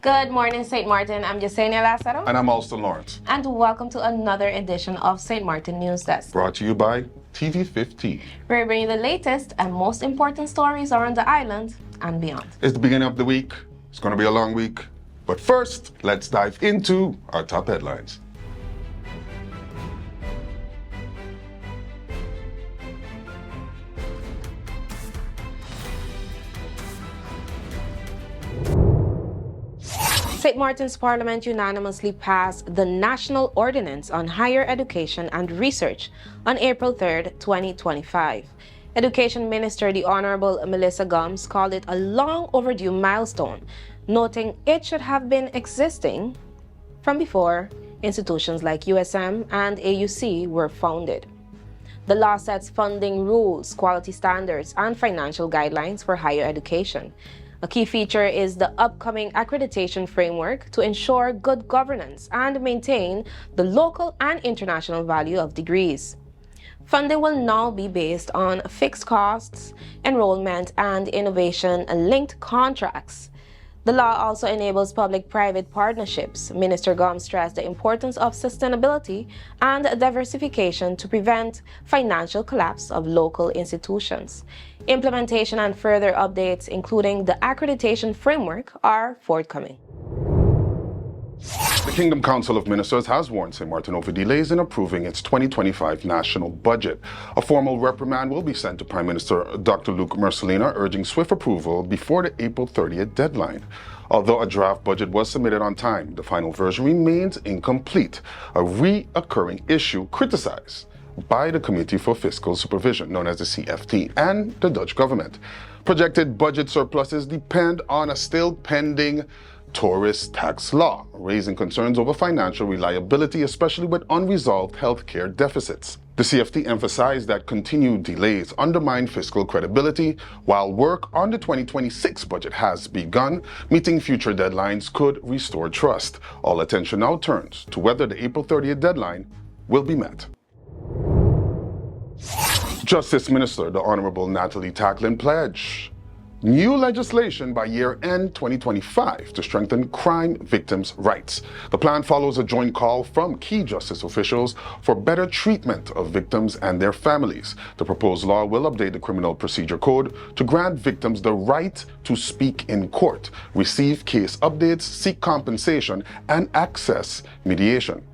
Good morning, St. Martin. I'm Yesenia Lazaro. And I'm Alston Lawrence. And welcome to another edition of St. Martin News Desk. Brought to you by TV 15. We're bringing the latest and most important stories around the island and beyond. It's the beginning of the week. It's going to be a long week. But first, let's dive into our top headlines. St. Martin's Parliament unanimously passed the National Ordinance on Higher Education and Research on April 3, 2025. Education Minister the Honorable Melissa Gomes called it a long overdue milestone, noting it should have been existing from before institutions like USM and AUC were founded. The law sets funding rules, quality standards, and financial guidelines for higher education. A key feature is the upcoming accreditation framework to ensure good governance and maintain the local and international value of degrees. Funding will now be based on fixed costs, enrollment, and innovation-linked contracts. The law also enables public-private partnerships. Minister Gomes stressed the importance of sustainability and diversification to prevent financial collapse of local institutions. Implementation and further updates, including the accreditation framework, are forthcoming. The Kingdom Council of Ministers has warned St. Martin over delays in approving its 2025 national budget. A formal reprimand will be sent to Prime Minister Dr. Luc Mercelina, urging swift approval before the April 30th deadline. Although a draft budget was submitted on time, the final version remains incomplete, a recurring issue criticized by the Committee for Fiscal Supervision, known as the CFT, and the Dutch government. Projected budget surpluses depend on a still pending tourist tax law, raising concerns over financial reliability, especially with unresolved healthcare deficits. The CFT emphasized that continued delays undermine fiscal credibility, while work on the 2026 budget has begun. Meeting future deadlines could restore trust. All attention now turns to whether the April 30th deadline will be met. Justice Minister, the Honorable Natalie Tacklin, pledged new legislation by year-end 2025 to strengthen crime victims' rights. The plan follows a joint call from key justice officials for better treatment of victims and their families. The proposed law will update the Criminal Procedure Code to grant victims the right to speak in court, receive case updates, seek compensation, and access mediation.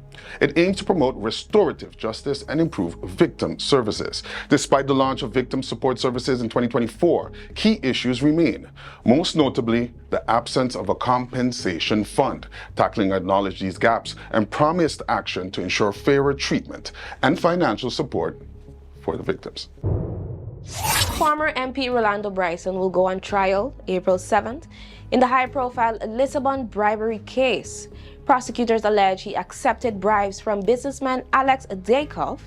It aims to promote restorative justice and improve victim services. Despite the launch of victim support services in 2024, key issues remain, most notably the absence of a compensation fund. Tackling acknowledged these gaps and promised action to ensure fairer treatment and financial support for the victims. Former MP Rolando Brison will go on trial April 7th in the high-profile Lisbon bribery case. Prosecutors allege he accepted bribes from businessmen Alex Daykov,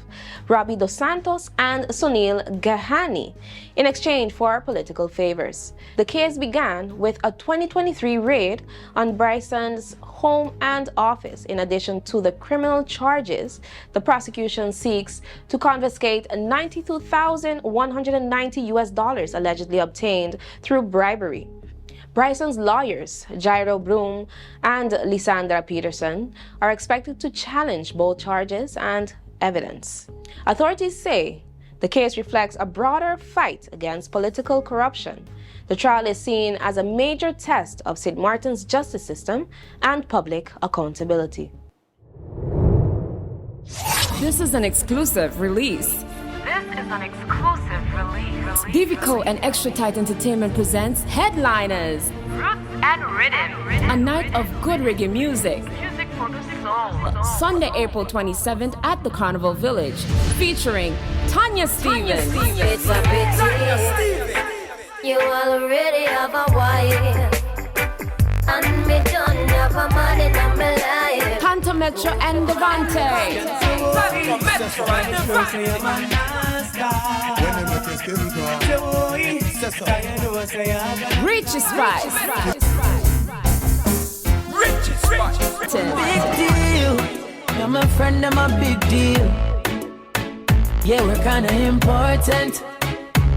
Robbie Dos Santos, and Sunil Gehani in exchange for political favors. The case began with a 2023 raid on Brison's home and office. In addition to the criminal charges, the prosecution seeks to confiscate $92,190 allegedly obtained through bribery. Brison's lawyers, Jairo Broom and Lysandra Peterson, are expected to challenge both charges and evidence. Authorities say the case reflects a broader fight against political corruption. The trial is seen as a major test of St. Martin's justice system and public accountability. This is an exclusive release. Divico and Extra Tight Entertainment presents Headliners. Roots and Rhythm. A night of good reggae music. Music for the soul. Sunday, April 27th at the Carnival Village. Featuring Tanya Stevens. It's a pity you already have a wife, and me don't have a man in my life. Tanta Metro and Devante. Richie Spice. Big deal. You're my friend, I'm a big deal. Yeah, we're kinda important.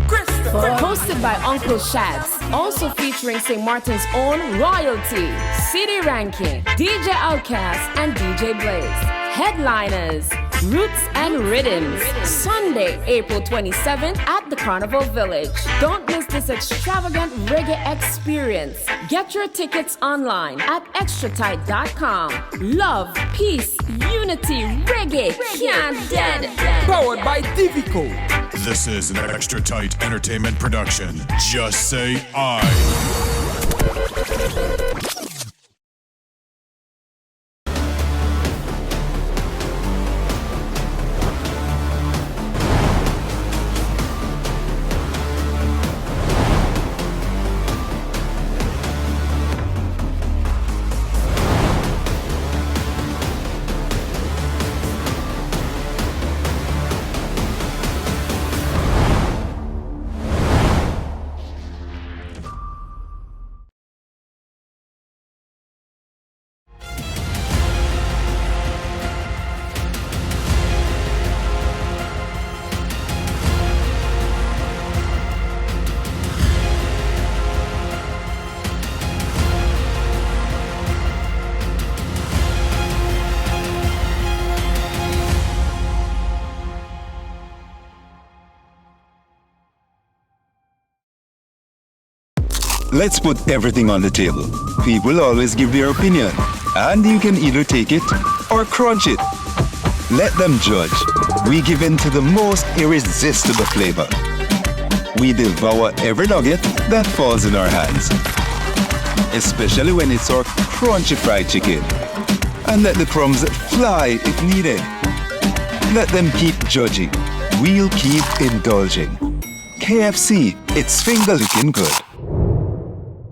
Chris. Hosted by Uncle Shads, also featuring St. Martin's own royalty, City Ranking, DJ Outcast, and DJ Blaze. Headliners, Roots and Rhythms, Sunday, April 27th at the Carnival Village. Don't miss this extravagant reggae experience. Get your tickets online at extratight.com. Love, peace, unity, reggae, can't dead. Powered by Divico. This is an Extra Tight Entertainment production. Just say I. Let's put everything on the table. People always give their opinion, and you can either take it or crunch it. Let them judge. We give in to the most irresistible flavor. We devour every nugget that falls in our hands, especially when it's our crunchy fried chicken. And let the crumbs fly if needed. Let them keep judging. We'll keep indulging. KFC, it's finger licking good.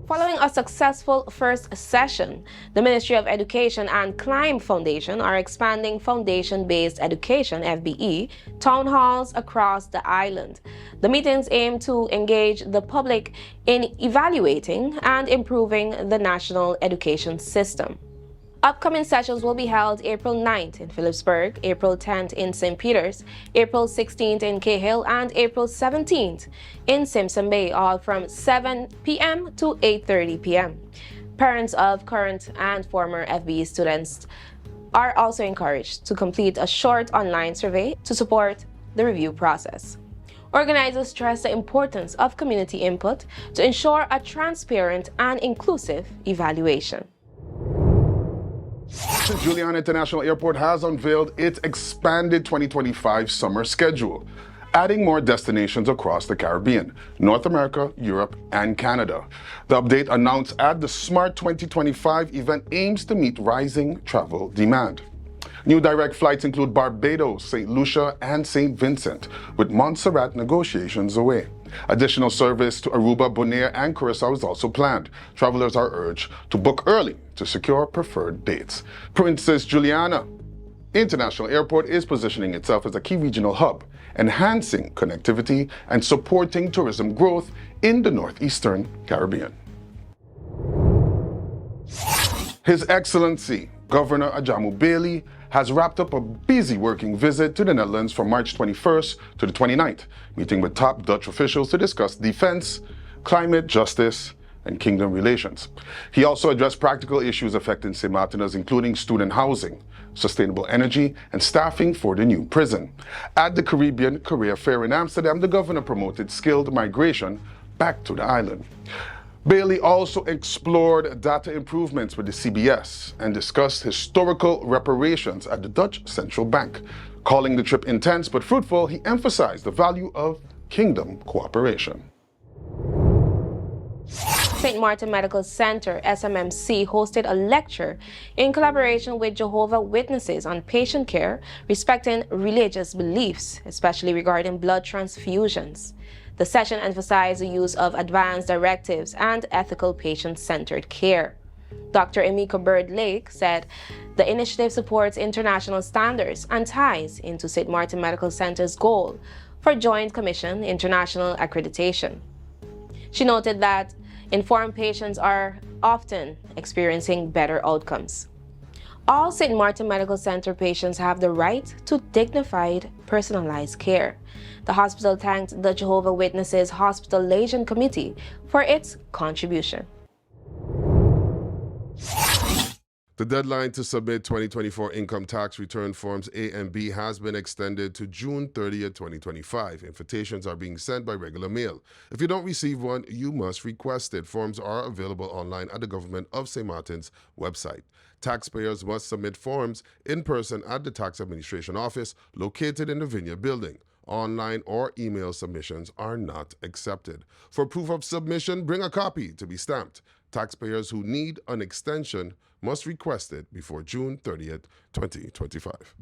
Following a successful first session, the Ministry of Education and Climb Foundation are expanding foundation-based education (FBE) town halls across the island. The meetings aim to engage the public in evaluating and improving the national education system. Upcoming sessions will be held April 9th in Phillipsburg, April 10th in St. Peters, April 16th in Cahill, and April 17th in Simpson Bay, all from 7 p.m. to 8:30 p.m. Parents of current and former FBE students are also encouraged to complete a short online survey to support the review process. Organizers stress the importance of community input to ensure a transparent and inclusive evaluation. Juliana International Airport has unveiled its expanded 2025 summer schedule, adding more destinations across the Caribbean, North America, Europe, and Canada. The update announced at the Smart 2025 event aims to meet rising travel demand. New direct flights include Barbados, St. Lucia, and St. Vincent, with Montserrat negotiations away. Additional service to Aruba, Bonaire, and Curacao is also planned. Travelers are urged to book early to secure preferred dates. Princess Juliana International Airport is positioning itself as a key regional hub, enhancing connectivity and supporting tourism growth in the northeastern Caribbean. His Excellency Governor Ajamu Baly has wrapped up a busy working visit to the Netherlands from March 21st to the 29th, meeting with top Dutch officials to discuss defense, climate justice, and kingdom relations. He also addressed practical issues affecting St. Martiners, including student housing, sustainable energy, and staffing for the new prison. At the Caribbean Career Fair in Amsterdam, the governor promoted skilled migration back to the island. Baly also explored data improvements with the CBS and discussed historical reparations at the Dutch Central Bank. Calling the trip intense but fruitful, he emphasized the value of kingdom cooperation. St. Martin Medical Center, SMMC, hosted a lecture in collaboration with Jehovah Witnesses on patient care respecting religious beliefs, especially regarding blood transfusions. The session emphasized the use of advanced directives and ethical patient-centered care. Dr. Emeka Bird-Lake said the initiative supports international standards and ties into St. Martin Medical Center's goal for Joint Commission International Accreditation. She noted that informed patients are often experiencing better outcomes. All St. Maarten Medical Center patients have the right to dignified, personalized care. The hospital thanked the Jehovah Witnesses Hospital Liaison Committee for its contribution. The deadline to submit 2024 income tax return forms A and B has been extended to June 30th, 2025. Invitations are being sent by regular mail. If you don't receive one, you must request it. Forms are available online at the Government of St. Martin's website. Taxpayers must submit forms in person at the Tax Administration Office located in the Vineyard Building. Online or email submissions are not accepted. For proof of submission, bring a copy to be stamped. Taxpayers who need an extension must request it before June 30th, 2025.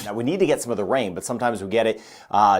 Now, we need to get some of the rain, but sometimes we get it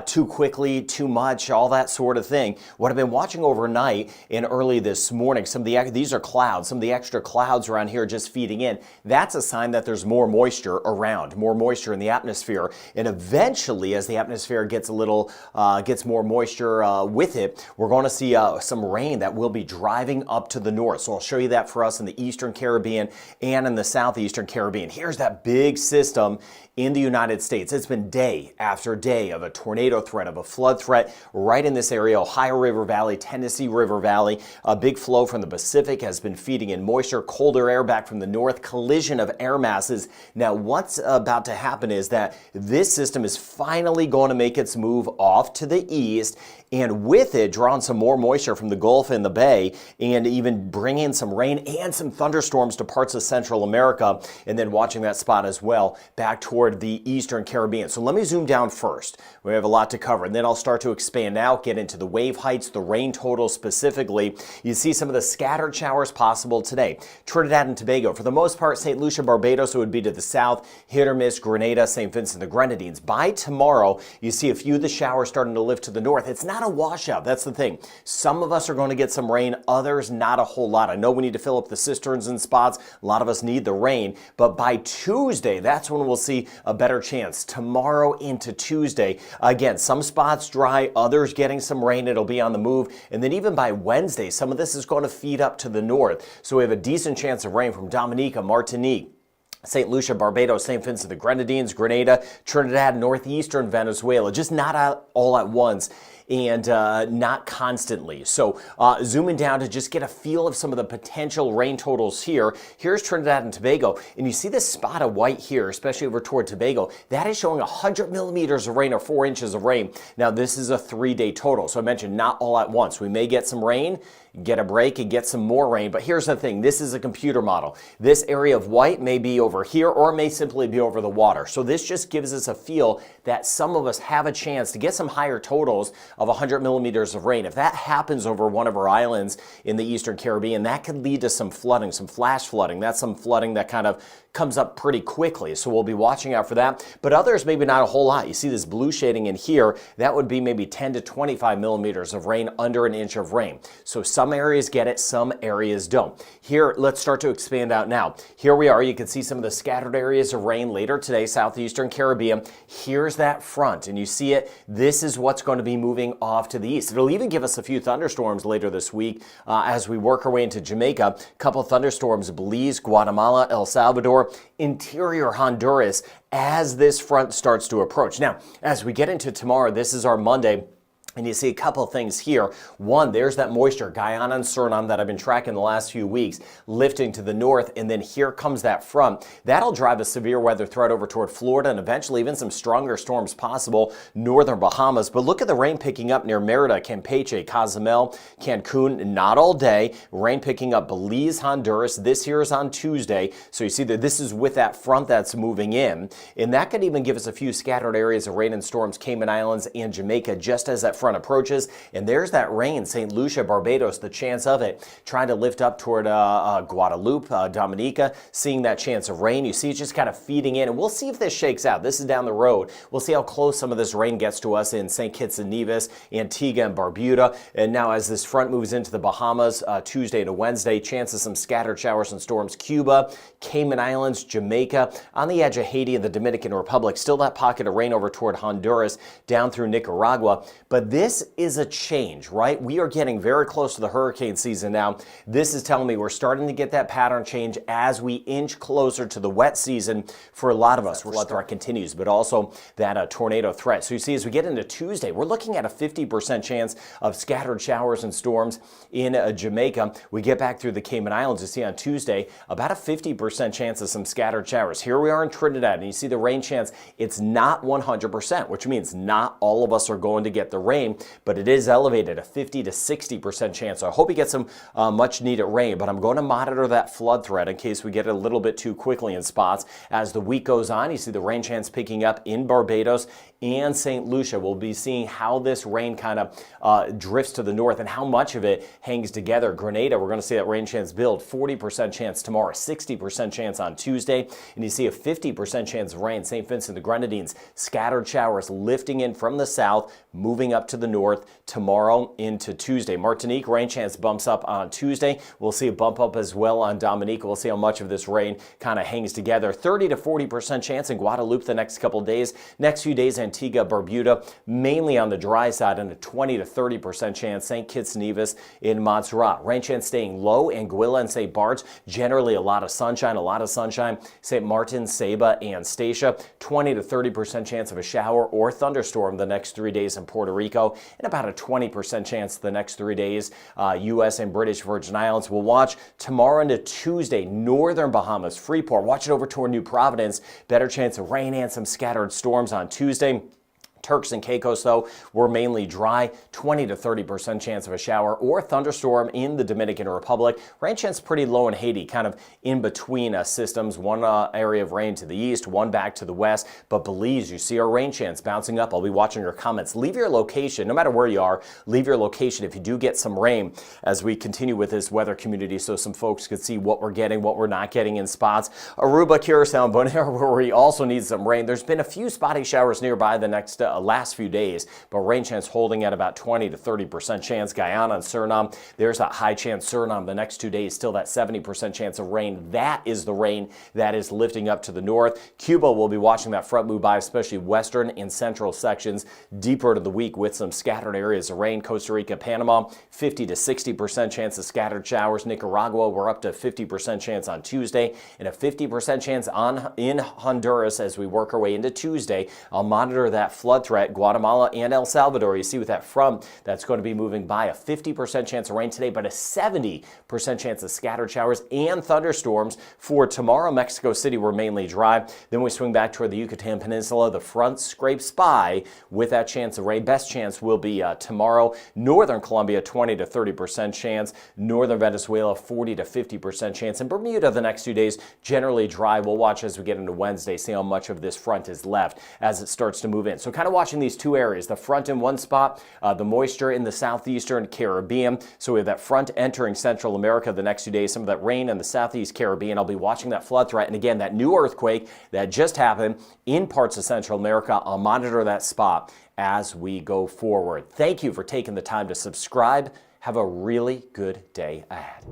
too quickly, too much, all that sort of thing. What I've been watching overnight and early this morning, these are clouds, some of the extra clouds around here just feeding in. That's a sign that there's more moisture around, more moisture in the atmosphere. And eventually, as the atmosphere gets gets more moisture with it, we're going to see some rain that will be driving up to the north. So I'll show you that for us in the Eastern Caribbean and in the Southeastern Caribbean. Here's that big system in the United States. It's been day after day of a tornado threat, of a flood threat right in this area, Ohio River Valley, Tennessee River Valley. A big flow from the Pacific has been feeding in moisture, colder air back from the north, collision of air masses. Now, what's about to happen is that this system is finally going to make its move off to the east, and with it, drawing some more moisture from the Gulf and the Bay, and even bring in some rain and some thunderstorms to parts of Central America, and then watching that spot as well back toward the Eastern Caribbean. So let me zoom down first. We have a lot to cover, and then I'll start to expand out, get into the wave heights, the rain totals specifically. You see some of the scattered showers possible today. Trinidad and Tobago, for the most part, St. Lucia, Barbados, it would be to the south, hit or miss Grenada, St. Vincent, the Grenadines. By tomorrow, you see a few of the showers starting to lift to the north. It's not a washout. That's the thing. Some of us are going to get some rain, others not a whole lot. I know we need to fill up the cisterns and spots. A lot of us need the rain, but by Tuesday, that's when we'll see a better chance. Tomorrow into Tuesday, again, some spots dry, others getting some rain. It'll be on the move. And then even by Wednesday, some of this is going to feed up to the north. So we have a decent chance of rain from Dominica, Martinique, St. Lucia, Barbados, St. Vincent, the Grenadines, Grenada, Trinidad, northeastern Venezuela, just not all at once and not constantly. So zooming down to just get a feel of some of the potential rain totals here. Here's Trinidad and Tobago, and you see this spot of white here, especially over toward Tobago. That is showing 100 millimeters of rain or 4 inches of rain. Now this is a 3-day total, so I mentioned not all at once. We may get some rain, get a break, and get some more rain, but here's the thing. This is a computer model. This area of white may be over here or it may simply be over the water. So this just gives us a feel that some of us have a chance to get some higher totals of 100 millimeters of rain. If that happens over one of our islands in the Eastern Caribbean, that could lead to some flooding, some flash flooding. That's some flooding that kind of comes up pretty quickly. So we'll be watching out for that. But others, maybe not a whole lot. You see this blue shading in here, that would be maybe 10 to 25 millimeters of rain, under an inch of rain. So some areas get it, some areas don't. Here, let's start to expand out now. Here we are. You can see some of the scattered areas of rain later today, Southeastern Caribbean. Here's that front, and you see it. This is what's going to be moving off to the east. It'll even give us a few thunderstorms later this week as we work our way into Jamaica. A couple of thunderstorms, Belize, Guatemala, El Salvador, interior Honduras, as this front starts to approach. Now, as we get into tomorrow, this is our Monday, and you see a couple of things here. One, there's that moisture, Guyana and Suriname, that I've been tracking the last few weeks, lifting to the north, and then here comes that front. That'll drive a severe weather threat over toward Florida, and eventually even some stronger storms possible, northern Bahamas. But look at the rain picking up near Merida, Campeche, Cozumel, Cancun, not all day. Rain picking up Belize, Honduras. This here is on Tuesday, so you see that this is with that front that's moving in, and that could even give us a few scattered areas of rain and storms, Cayman Islands and Jamaica, just as that front front approaches, and there's that rain. St. Lucia, Barbados, the chance of it, trying to lift up toward Guadeloupe, Dominica, seeing that chance of rain. You see it just kind of feeding in, and we'll see if this shakes out. This is down the road. We'll see how close some of this rain gets to us in St. Kitts and Nevis, Antigua and Barbuda. And now as this front moves into the Bahamas Tuesday to Wednesday, chances of some scattered showers and storms. Cuba, Cayman Islands, Jamaica, on the edge of Haiti and the Dominican Republic. Still that pocket of rain over toward Honduras, down through Nicaragua. But this is a change, right? We are getting very close to the hurricane season now. This is telling me we're starting to get that pattern change as we inch closer to the wet season for a lot of us. Flood threat continues, but also that tornado threat. So you see, as we get into Tuesday, we're looking at a 50% chance of scattered showers and storms in Jamaica. We get back through the Cayman Islands. You see on Tuesday, about a 50% chance of some scattered showers. Here we are in Trinidad, and you see the rain chance. It's not 100%, which means not all of us are going to get the rain, but it is elevated, a 50 to 60% chance. So I hope you get some much needed rain, but I'm going to monitor that flood threat in case we get it a little bit too quickly in spots. As the week goes on, you see the rain chance picking up in Barbados and St. Lucia. We'll be seeing how this rain kind of drifts to the north and how much of it hangs together. Grenada, we're going to see that rain chance build. 40% chance tomorrow, 60% chance on Tuesday, and you see a 50% chance of rain. St. Vincent the Grenadines, scattered showers lifting in from the south, moving up to the north tomorrow into Tuesday. Martinique, rain chance bumps up on Tuesday. We'll see a bump up as well on Dominica. We'll see how much of this rain kind of hangs together. 30 to 40% chance in Guadeloupe the next couple days. Next few days, Antigua, Barbuda, mainly on the dry side, and a 20 to 30% chance. St. Kitts and Nevis in Montserrat. Rain chance staying low. Anguilla and St. Bart's, generally a lot of sunshine. St. Maarten, Saba, and Statia, 20 to 30% chance of a shower or thunderstorm the next 3 days in Puerto Rico, and about a 20% chance the next 3 days, U.S. and British Virgin Islands. We'll watch tomorrow into Tuesday, northern Bahamas, Freeport. Watch it over toward New Providence. Better chance of rain and some scattered storms on Tuesday. Turks and Caicos, though, were mainly dry, 20 to 30% chance of a shower or thunderstorm in the Dominican Republic. Rain chance pretty low in Haiti, kind of in between systems. One area of rain to the east, one back to the west. But Belize, you see our rain chance bouncing up. I'll be watching your comments. Leave your location, no matter where you are, leave your location if you do get some rain as we continue with this weather community so some folks could see what we're getting, what we're not getting in spots. Aruba, Curacao, and Bonaire, where we also need some rain. There's been a few spotty showers nearby the next last few days, but rain chance holding at about 20 to 30% chance. Guyana and Suriname, there's that high chance. Suriname the next 2 days, still that 70% chance of rain. That is the rain that is lifting up to the north. Cuba will be watching that front move by, especially western and central sections deeper to the week with some scattered areas of rain. Costa Rica, Panama, 50 to 60% chance of scattered showers. Nicaragua, we're up to 50% chance on Tuesday and a 50% chance in Honduras as we work our way into Tuesday. I'll monitor that flood threat. Guatemala and El Salvador, you see with that front that's going to be moving by, a 50% chance of rain today, but a 70% chance of scattered showers and thunderstorms for tomorrow. Mexico City, we're mainly dry. Then we swing back toward the Yucatan Peninsula. The front scrapes by with that chance of rain. Best chance will be tomorrow. Northern Colombia, 20 to 30% chance. Northern Venezuela, 40 to 50% chance. And Bermuda the next 2 days, generally dry. We'll watch as we get into Wednesday, see how much of this front is left as it starts to move in. So kind of watching these two areas, the front in one spot, the moisture in the southeastern Caribbean. So we have that front entering Central America the next 2 days, some of that rain in the southeast Caribbean. I'll be watching that flood threat. And again, that new earthquake that just happened in parts of Central America, I'll monitor that spot as we go forward. Thank you for taking the time to subscribe. Have a really good day ahead.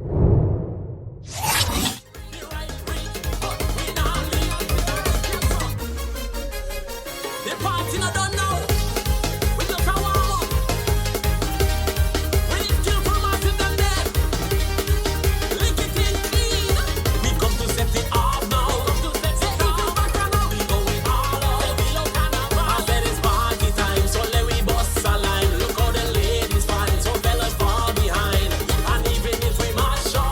Show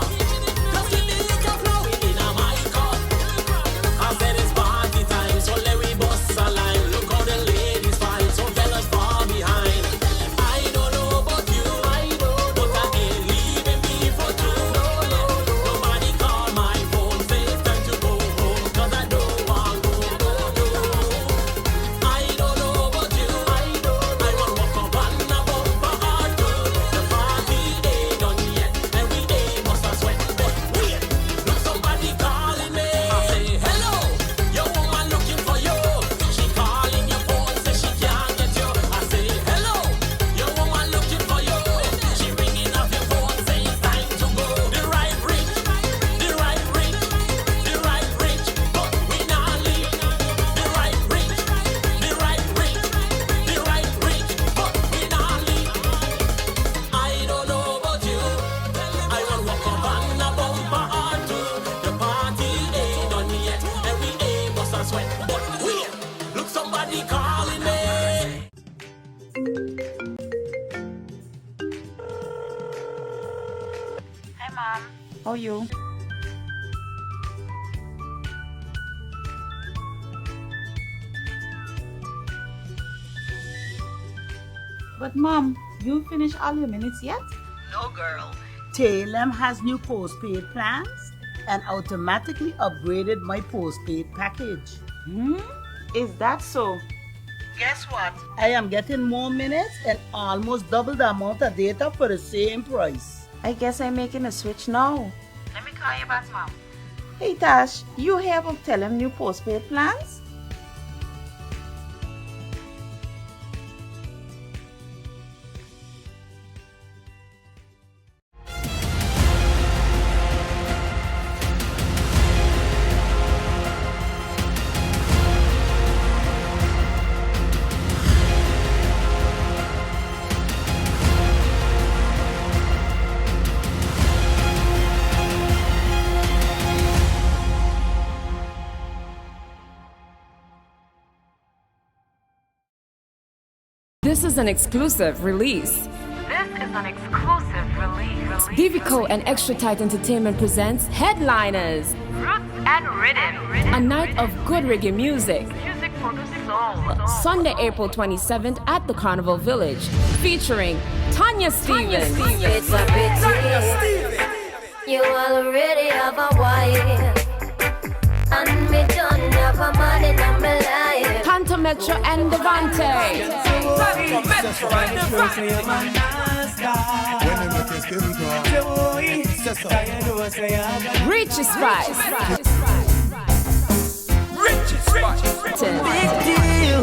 you? But Mom, you finished all your minutes yet? No, girl. TEATT has new postpaid plans and automatically upgraded my postpaid package. Is that so? Guess what? I am getting more minutes and almost double the amount of data for the same price. I guess I'm making a switch now. Let me call you back, Mom. Hey Tash, you hear about telling new postpaid plans? This is an exclusive release. This is an exclusive release. Divico and Extra Tight Entertainment presents Headliners, Roots and Rhythm. a night of good reggae music. Music for the soul. Sunday, April 27th at the Carnival Village, featuring Tanya Stevens, It's a pity you already have a wife, and me don't have a man in my life. Kanto Metro and Devante. Richie Spice. Big deal.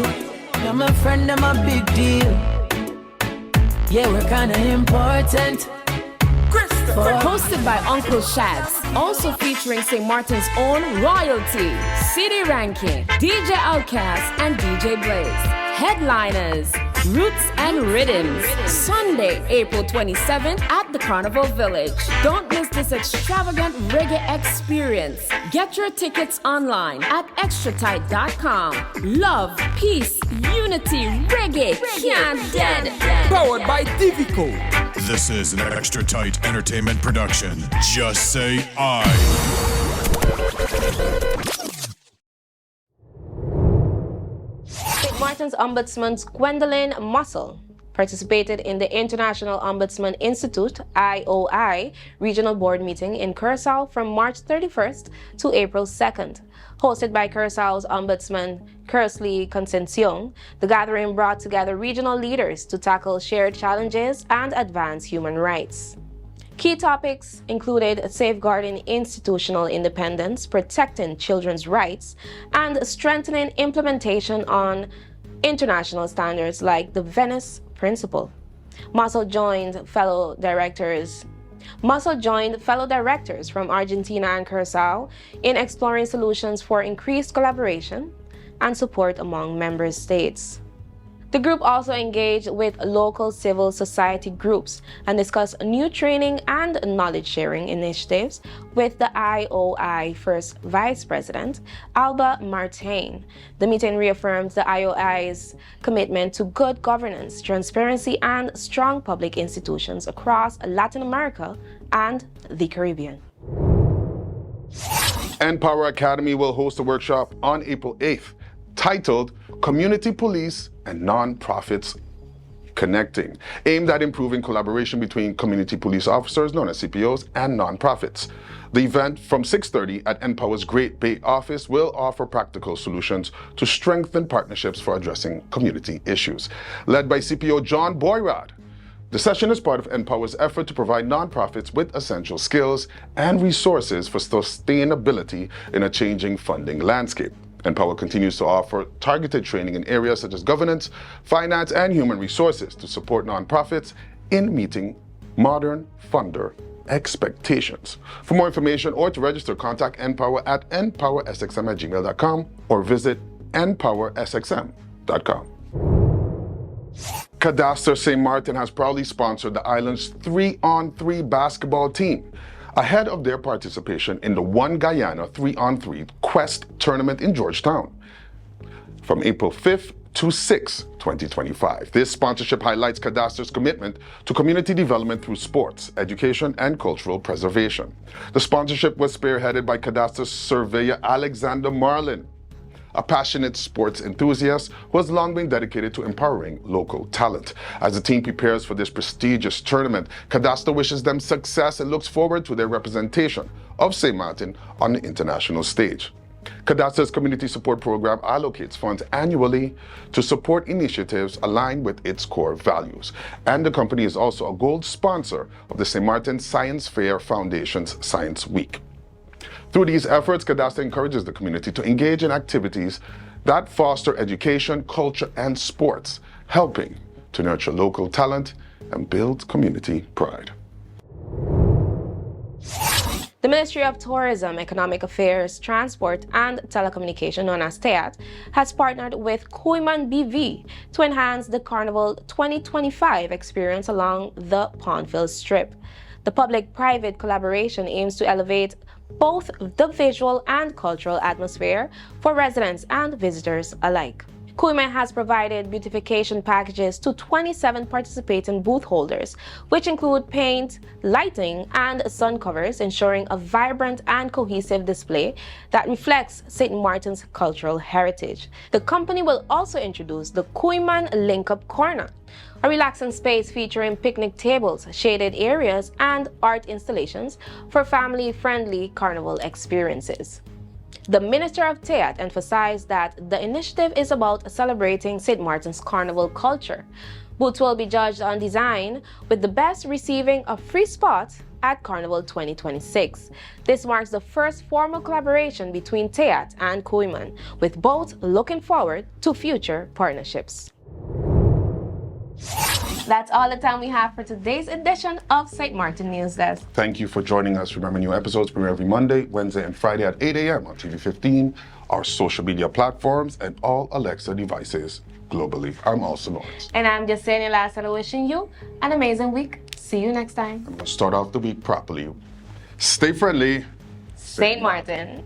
You're my friend, I'm a big deal. Yeah, we're kinda important. Hosted by Uncle Shads, also featuring St. Martin's own royalty, City Ranking, DJ Outcast, and DJ Blaze. Headliners, Roots and Rhythms, Sunday, April 27th at the Carnival Village. Don't miss this extravagant reggae experience. Get your tickets online at extratight.com. Love, peace, unity, reggae, can't dead. Powered by Divico. This is an Extra Tight Entertainment production. Just say I. St. Martin's Ombudsman's Gwendolyn Mussel participated in the International Ombudsman Institute IOI regional board meeting in Curaçao from March 31st to April 2nd. Hosted by Curaçao's Ombudsman Kersley Concepcion, the gathering brought together regional leaders to tackle shared challenges and advance human rights. Key topics included safeguarding institutional independence, protecting children's rights, and strengthening implementation on international standards like the Venice Principle. Mussel joined fellow directors from Argentina and Curaçao in exploring solutions for increased collaboration and support among member states. The group also engaged with local civil society groups and discussed new training and knowledge-sharing initiatives with the IOI First Vice President, Alba Maarten. The meeting reaffirmed the IOI's commitment to good governance, transparency, and strong public institutions across Latin America and the Caribbean. NPOwer Academy will host a workshop on April 8th titled Community Police and Non-Profits Connecting, aimed at improving collaboration between community police officers, known as CPOs, and non-profits. The event from 6:30 at NPOwer's Great Bay office will offer practical solutions to strengthen partnerships for addressing community issues. Led by CPO John Boyrod, the session is part of NPOwer's effort to provide nonprofits with essential skills and resources for sustainability in a changing funding landscape. NPOwer continues to offer targeted training in areas such as governance, finance, and human resources to support nonprofits in meeting modern funder expectations. For more information or to register, contact NPOwer at npowersxm@gmail.com or visit npowersxm.com. Kadaster St. Martin has proudly sponsored the island's 3-on-3 basketball team ahead of their participation in the One Guyana 3-on-3 Quest tournament in Georgetown. From April 5th to 6/2025. This sponsorship highlights Kadaster's commitment to community development through sports, education, and cultural preservation. The sponsorship was spearheaded by Kadaster's surveyor Alexander Marlin, a passionate sports enthusiast who has long been dedicated to empowering local talent. As the team prepares for this prestigious tournament, Kadaster wishes them success and looks forward to their representation of St. Maarten on the international stage. Kadaster's community support program allocates funds annually to support initiatives aligned with its core values. And the company is also a gold sponsor of the St. Maarten Science Fair Foundation's Science Week. Through these efforts, Kadaster encourages the community to engage in activities that foster education, culture, and sports, helping to nurture local talent and build community pride. The Ministry of Tourism, Economic Affairs, Transport, and Telecommunication, known as TEATT, has partnered with Kooyman BV to enhance the Carnival 2025 experience along the Pondville Strip. The public-private collaboration aims to elevate both the visual and cultural atmosphere for residents and visitors alike. Kooyman has provided beautification packages to 27 participating booth holders, which include paint, lighting, and sun covers, ensuring a vibrant and cohesive display that reflects St. Maarten's cultural heritage. The company will also introduce the Kooyman Link-Up Corner, a relaxing space featuring picnic tables, shaded areas, and art installations for family-friendly carnival experiences. The Minister of TEATT emphasized that the initiative is about celebrating St. Maarten's carnival culture. Booths will be judged on design, with the best receiving a free spot at Carnival 2026. This marks the first formal collaboration between TEATT and Kooyman, with both looking forward to future partnerships. That's all the time we have for today's edition of St. Maarten News Desk. Thank you for joining us. Remember, new episodes premiere every Monday, Wednesday, and Friday at 8 a.m. on TV 15, our social media platforms, and all Alexa devices globally. I'm also Lawrence. And I'm Jasenia Lassiter, wishing you an amazing week. See you next time. I'm going to start off the week properly. Stay friendly. St. Maarten.